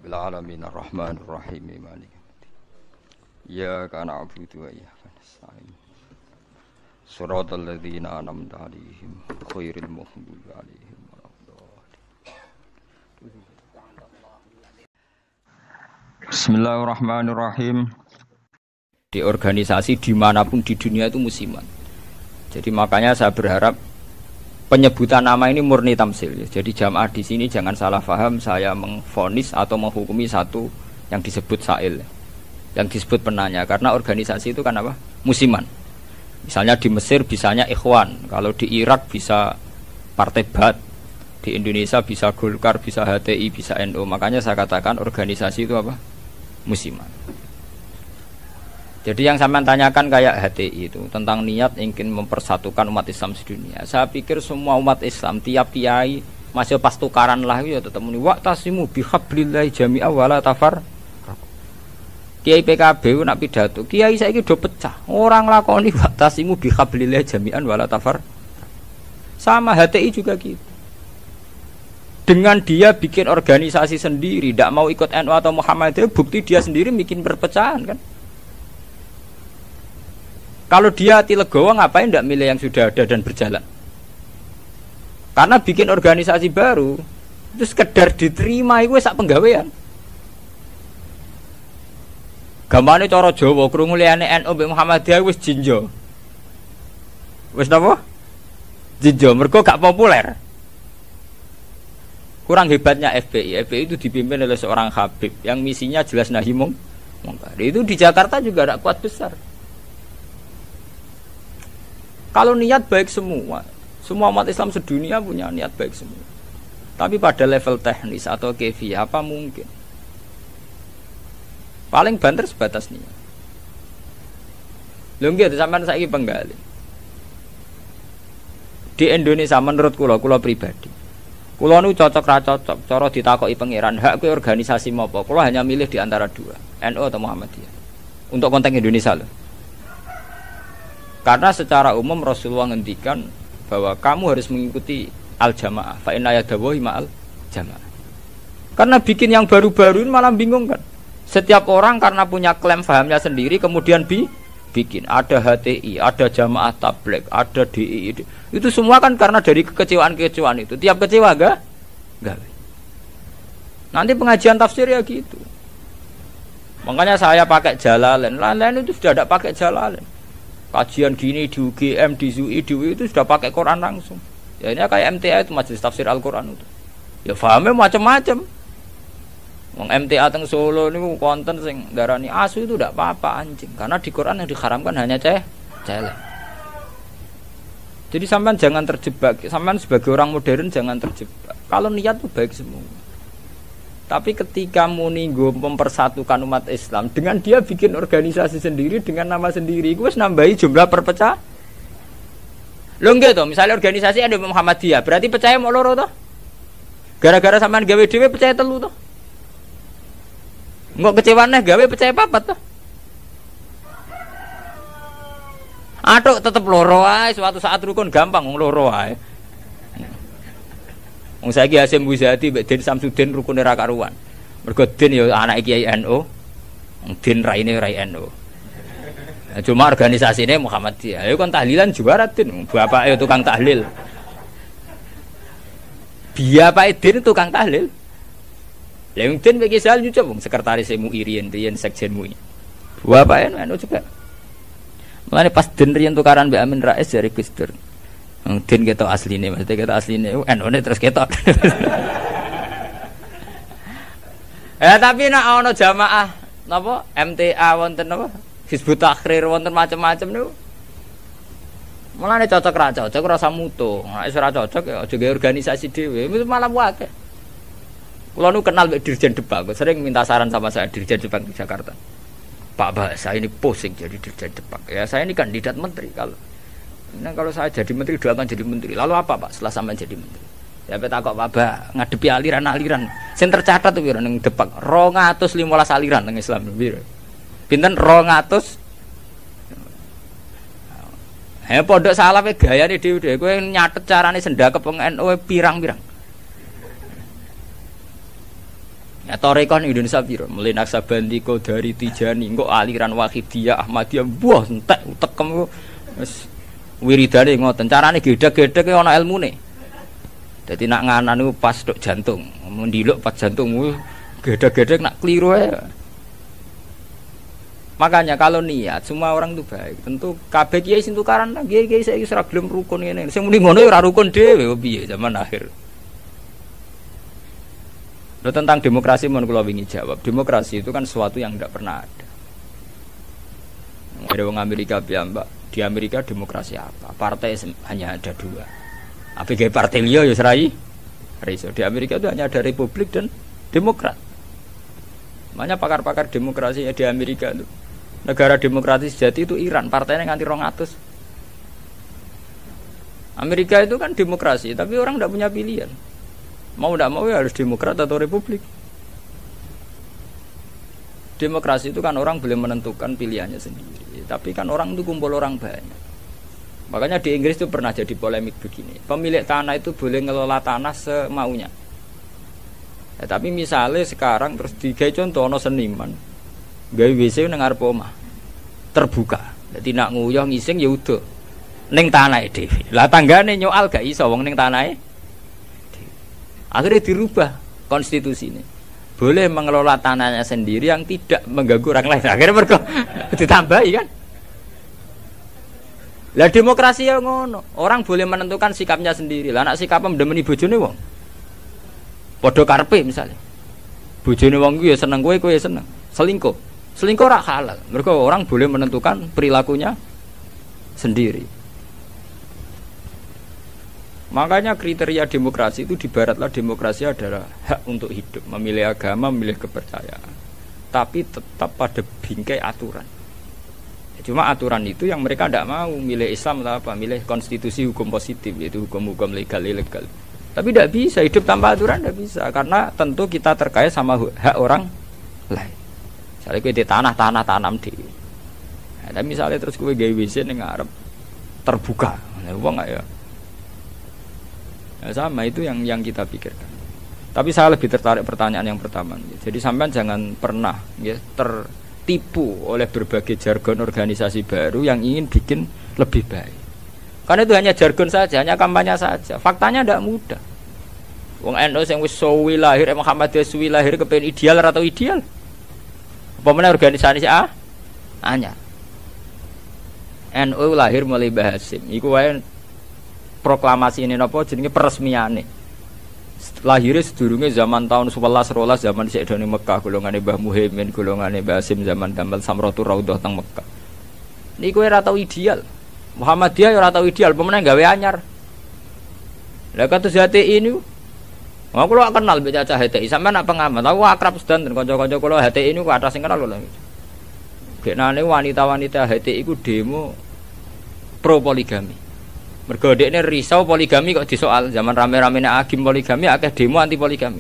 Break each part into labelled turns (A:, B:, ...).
A: Rabbil alamin arrahmanir rahim maliki yaumiddin. Iyyaka na'budu wa iyyaka nasta'in. Shiratal ladzina an'amta 'alaihim ghairil maghdubi 'alaihim waladdallin. Bismillahirrahmanirrahim. Di organisasi dimanapun di dunia itu musiman. Jadi makanya saya berharap penyebutan nama ini murni tamsil. Jadi jamaah di sini jangan salah paham saya mengvonis atau menghukumi satu yang disebut sa'il, yang disebut penanya. Karena organisasi itu kan apa? Musiman. Misalnya di Mesir bisanya Ikhwan, kalau di Irak bisa Partai Ba'ath, di Indonesia bisa Golkar, bisa HTI, bisa NU. Makanya saya katakan organisasi itu apa? Musiman. Jadi yang sampean tanyakan kayak HTI itu tentang niat ingin mempersatukan umat Islam sedunia. Saya pikir semua umat Islam tiap kiai masih pas tukaran lah ya tetap muni waqtasimu bihablillahi jami'a wala tafar. Kiai PKB nak pidato, kiai saiki do pecah. Orang lakoni waqtasimu bihablillahi jami'an wala tafar. Sama HTI juga gitu. Dengan dia bikin organisasi sendiri, tidak mau ikut NU atau Muhammadiyah, bukti dia sendiri bikin perpecahan kan. Kalau dia hati legowo ngapain tidak milih yang sudah ada dan berjalan? Karena bikin organisasi baru itu sekedar diterima itu sak penggawean. Gamane cara Jawa krungu liyane NU mbek Muhammadiyah wis jinjo. Wis napa? Jinjo mergo gak populer. Kurang hebatnya FPI. FPI itu dipimpin oleh seorang Habib yang misinya jelas nahi mungkar. Itu di Jakarta juga ada kuat besar. Kalau niat baik semua umat Islam sedunia punya niat baik semua. Tapi pada level teknis atau kefiyah apa mungkin? Paling banter sebatas niat. Lho nggih sampean saiki penggali. Di Indonesia menurut kula pribadi. Kula nu cocok ra cocok, cara ditakoki pangeran, hak kowe organisasi apa? Kula hanya milih di antara dua, NU atau Muhammadiyah. Untuk konteks Indonesia loh. Karena secara umum Rasulullah ngendikan bahwa kamu harus mengikuti al-jamaah. Fa inna yadawahi ma'al jamaah. Karena bikin yang baru-baru ini malah bingung kan. Setiap orang karena punya klaim fahamnya sendiri kemudian bikin. Ada HTI, ada jamaah tabligh, ada DI. Itu semua kan karena dari kekecewaan-kekecewaan itu. Tiap kecewa enggak? Nanti pengajian tafsir ya gitu. Makanya saya pakai Jalalain. Lain-lain itu sudah tidak pakai Jalalain. Kajian gini di UGM, di UI, di UI itu sudah pakai Quran langsung. Ya ini kayak MTA itu Majelis Tafsir Al-Quran itu. Ya fahamnya macam-macam. Wong MTA teng Solo niku konten sing darani asu itu tidak apa-apa anjing. Karena di Quran yang diharamkan hanya celeng. Jadi sampean jangan terjebak. Sampean sebagai orang modern jangan terjebak. Kalau niat itu baik semua. Tapi ketika muni nggo mempersatukan umat Islam dengan dia bikin organisasi sendiri dengan nama sendiri, gue nambahi jumlah perpecah. Lho nggih to, misalnya organisasi ada Muhammadiyah, berarti percaya mau loro to? Gara-gara sampean gawe dhewe percaya telu to? Engko kecewane gawe percaya papat to? Atuk tetep loro ae, suatu saat rukun gampang wong loro ae. Wong saiki Hasyim Muzadi mbek Den Samsudin rukune ra karuan. Mergo Den ya anake Kiai NU, Den raine rai NU. Cuma organisasine Muhammadiyah. Ya kon tahlilan juara Den, bapake tukang tahlil. Bapake Den tukang tahlil. Lah wong Den mbek Kisal nyucup wong sekretaris MUI riyen sekjen MUI. Bapake NU juga. Mulane pas Den riyen tukaran mbek Amin Rais dari Gus Dur. Den ketok asline, maksudnya ketok asline NU-ne terus ketok. Tapi nek ana jamaah napa MTA wonten napa Hizbut Tahrir wonten macam-macam niku. Mulane cocok ra cocok ora usah mutu. Nek ora cocok ya aja gawe organisasi dhewe, itu malah wae. Kula nu kenal mbek Dirjen Depak, sering minta saran sama saya Dirjen Depak di Jakarta. Pak Bahasa ini pusing jadi Dirjen Depak. Ya saya ini kandidat menteri kalau saya jadi menteri doakan jadi menteri. Lalu apa Pak setelah sampai jadi menteri? Ya petakok Pak Bah ngadepi aliran-aliran. Sing tercatat tuh piro ning Depak 215 aliran nang Islam piro. Pinten 200. Pondok salah gayane dhewe-dhewe kowe nyatet carane sendakep wong NU pirang-pirang. Ya tarekah ning Indonesia piro? Mulai Naksabandi, Qadari, Tijani, engko aliran Wahidiyah, Ahmadiyah, buah entek utekem wis wiridane ngoten. Carane gedhek-gedhek ana ilmune. Dadi nak nganan niku pas tok jantung, mendiluk pas jantungmu gedhek-gedhek nak kliru ae. Makanya kalau niat semua orang itu baik. Tentu kabeh kiai sing tukaran kiai-kiai saiki ora gelem rukun ngene. Sing muni ngono ya ora rukun dhewe piye zaman akhir. Loh, tentang demokrasi mau kula wingi jawab. Demokrasi itu kan sesuatu yang tidak pernah ada. Ada orang Amerika piyambak. Di Amerika demokrasi apa? Partai hanya ada dua. Apa kayak partai liya ya serai? Riso. Di Amerika itu hanya ada Republik dan Demokrat. Makanya pakar-pakar demokrasi di Amerika itu. Negara demokratis sejati itu Iran. Partainya nganti 200. Amerika itu kan demokrasi, tapi orang tidak punya pilihan. Mau tidak mau ya harus Demokrat atau Republik. Demokrasi itu kan orang boleh menentukan pilihannya sendiri. Tapi kan orang itu kumpul orang banyak. Makanya di Inggris itu pernah jadi polemik begini. Pemilik tanah itu boleh ngelola tanah semaunya. Ya, tapi misalnya sekarang terus digawe contoh ono seniman gawe WC nang ngarep omah. Terbuka. Dadi nak nguyah ngising ya udah ning tanahe dhewe. Lah tanggane nyoal gak iso wong ning tanahe. Akhirnya dirubah konstitusi ini. Boleh mengelola tanahnya sendiri yang tidak mengganggu orang lain. Akhirnya mereka ditambahi kan. Lah demokrasi ya ngono. Orang boleh menentukan sikapnya sendiri. Lah anak sikapnya mendemeni bojone wong. Padha karepe misalnya. Bojone wong ku ya seneng kowe ya seneng. Selingkuh. Selingkuh ora halal. Mereka orang boleh menentukan perilakunya sendiri. Makanya kriteria demokrasi itu di baratlah demokrasi adalah hak untuk hidup, memilih agama, memilih kepercayaan. Tapi tetap pada bingkai aturan. Cuma aturan itu yang mereka tidak mau, milih Islam atau apa, milih konstitusi hukum positif, yaitu hukum-hukum legal ilegal. Tapi tidak bisa hidup tanpa aturan, tidak bisa, karena tentu kita terkait sama hak orang lain. Misalnya kita tanah tanam di. Nah, tapi misalnya terus gue gawe WC ning ngarep terbuka, wong nggak ya? Nah, sama itu yang kita pikirkan. Tapi saya lebih tertarik pertanyaan yang pertama. Jadi sampean jangan pernah tertipu oleh berbagai jargon organisasi baru yang ingin bikin lebih baik. Karena itu hanya jargon saja, hanya kampanye saja. Faktanya tidak mudah. Wong NU sing wis suwi lahir, Muhammadiyah suwi lahir kepen ideal atau ideal? Apa meneh organisasi anyar. NU lahir mulai Mbah Hasyim. Iku wae proklamasi ini napa jenenge peresmiane. Lahirnya sedurunge zaman tahun 11-12 zaman Syekh Doni Mekah, golongane Mbah Muhaimin, golongane Mbah Hasyim zaman Damal Samratul Raudhah teng Mekah. Niku ora tau ideal. Muhammadiyah ora tau ideal, pemenang gawe anyar. Lah kados HTI ini aku kula kenal mbek cacah HTI, sampean nak pengamat. Aku akrab sedanten kanca-kanca kula HTI ini ku atas sing kenal kula. Genane wanita-wanita HTI ku demo pro poligami. Mergo dekne risau poligami kok disoal zaman rame-rame nek agim poligami akeh demo anti poligami.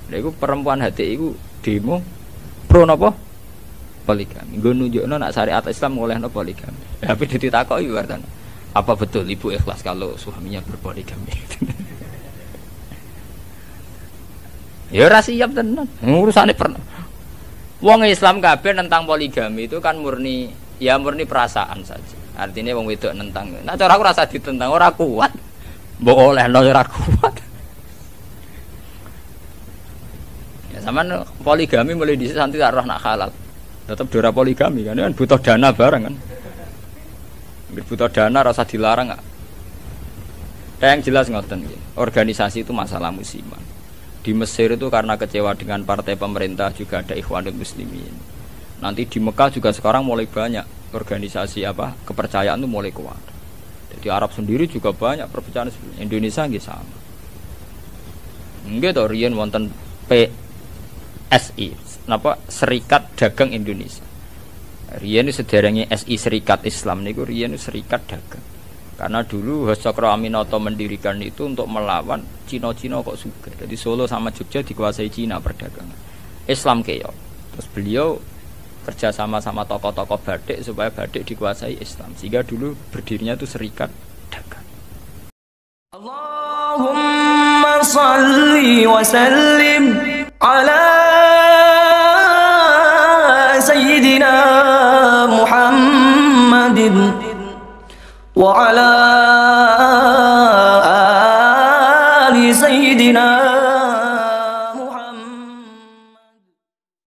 A: Lha iku perempuan HTI iku demo pro napa? Poligami. Nggo nunjukno nek syariat Islam ngolehno poligami. Tapi ditakoki wartane. Apa betul ibu ikhlas kalau suaminya berpoligami? Ya ora siap tenan. Urusane pernah. Wong Islam kabeh tentang poligami itu kan murni perasaan saja. Artinya wong wedok nentang. Nah cara aku rasa ditentang ora kuat. Mbok olehno ora kuat. Ya sampean poligami mulai dhisik santi tak roh nak halal. Tetep dora poligami kan butuh dana bareng kan. Butuh dana rasa dilarang enggak. Yang jelas ngoten nggih. Organisasi itu masalah musiman. Di Mesir itu karena kecewa dengan partai pemerintah juga ada Ikhwanul Muslimin. Nanti di Mekah juga sekarang mulai banyak organisasi kepercayaan itu mulai kuat. Jadi Arab sendiri juga banyak perpecahan. Indonesia nggih sama. Nggih to riyen wonten PSI, Serikat Dagang Indonesia. Riyen sederenge SI Serikat Islam niku riyen Serikat Dagang. Karena dulu Hasakro Aminoto mendirikan itu untuk melawan Cina-Cina kok juga. Jadi Solo sama Jogja dikuasai Cina perdagangan. Islam keyo. Terus beliau kerja sama tokoh-tokoh batik supaya batik dikuasai Islam. Sehingga dulu berdirinya itu Serikat Dagang.
B: Allahumma salli wa sallim ala على آل سيدنا